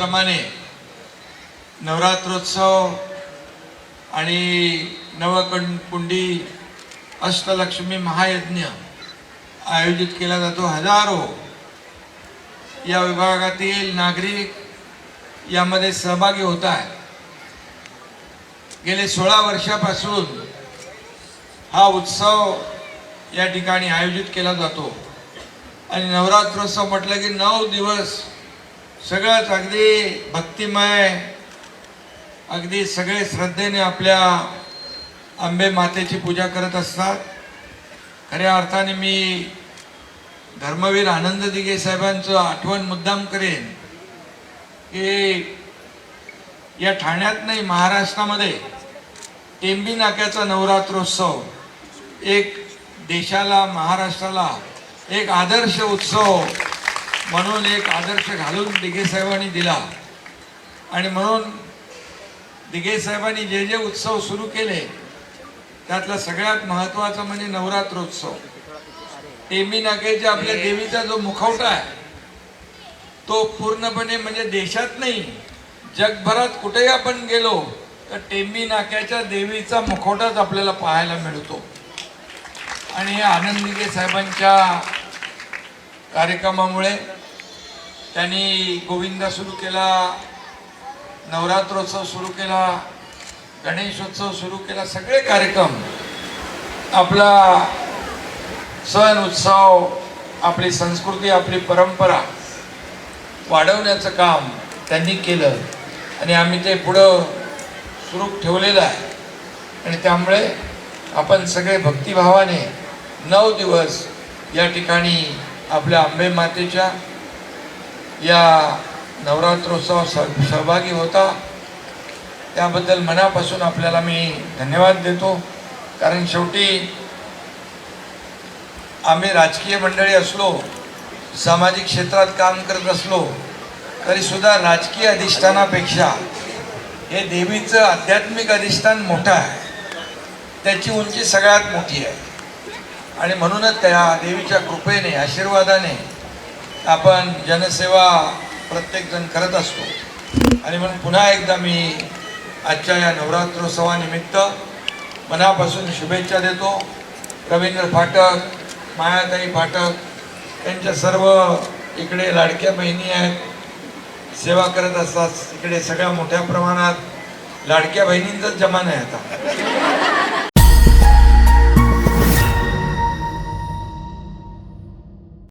प्रमाणे नवरात्रोत्सव आणि नवकुंडी अष्टलक्ष्मी महायज्ञ आयोजित केला जातो। हजारो या विभागातील नागरिक यामध्ये सहभागी होत आहेत। गेले 16 वर्षापासून हा उत्सव या ठिकाणी आयोजित केला जातो आणि नवरात्रोत्सव म्हटलं की 9 दिवस सगळंच अगदी भक्तिमय, अगदी सगळे श्रद्धेने आपल्या अंबे मातेची पूजा करत असतात। खऱ्या अर्थाने मी धर्मवीर आनंद दिघे साहेबांचं आठवण मुद्दाम करेन की या ठाण्यात नाही, महाराष्ट्रामध्ये टेंबी नाक्याचा नवरात्रोत्सव एक देशाला, महाराष्ट्राला एक आदर्श उत्सव म्हणून एक आदर्श घालून दिघे साहेबांनी दिला। आणि म्हणून दिघे साहेबांनी जे जे उत्सव सुरू केले त्यातला सगळ्यात महत्त्वाचा म्हणजे नवरात्रोत्सव। टेंबी नाक्याच्या आपल्या देवीचा जो मुखवटा आहे तो पूर्णपणे म्हणजे देशात नाही, जगभरात कुठेही आपण गेलो तर टेंबी नाक्याच्या देवीचा मुखवटाच आपल्याला पाहायला मिळतो। आणि हे आनंद दिघे साहेबांच्या कार्यक्रमामुळे त्यांनी गोविंदा सुरू केला, नवरात्रोत्सव सुरू केला, गणेशोत्सव सुरू केला, सगळे कार्यक्रम आपला सण उत्सव, आपली संस्कृती, आपली परंपरा वाढवण्याचं काम त्यांनी केलं आणि आम्ही ते पुढं सुरू ठेवलेलं आहे। आणि त्यामुळे आपण सगळे भक्तिभावाने 9 दिवस या ठिकाणी आपल्या अंबे मातेच्या या नवरात्रोत्सवात सहभागी होता, त्याबद्दल मनापासून आपल्याला मी धन्यवाद देतो। कारण शेवटी आम्ही राजकीय मंडळी असलो, सामाजिक क्षेत्रात काम करत असलो तरी सुद्धा राजकीय अधिष्ठानापेक्षा हे देवीचं आध्यात्मिक अधिष्ठान मोठं आहे, त्याची उंची सगळ्यात मोठी आहे। आणि म्हणूनच त्या देवीच्या कृपेने, आशीर्वादाने आपण जनसेवा प्रत्येकजण करत असतो। आणि म्हणून पुन्हा एकदा मी आजच्या या नवरात्रोत्सवानिमित्त मनापासून शुभेच्छा देतो। रवींद्र फाटक, मायाताई फाटक यांच्या सर्व इकडे लाडक्या बहिणी आहेत, सेवा करत असतात। इकडे सगळ्या मोठ्या प्रमाणात लाडक्या बहिणींचाच जमाना आहे आता।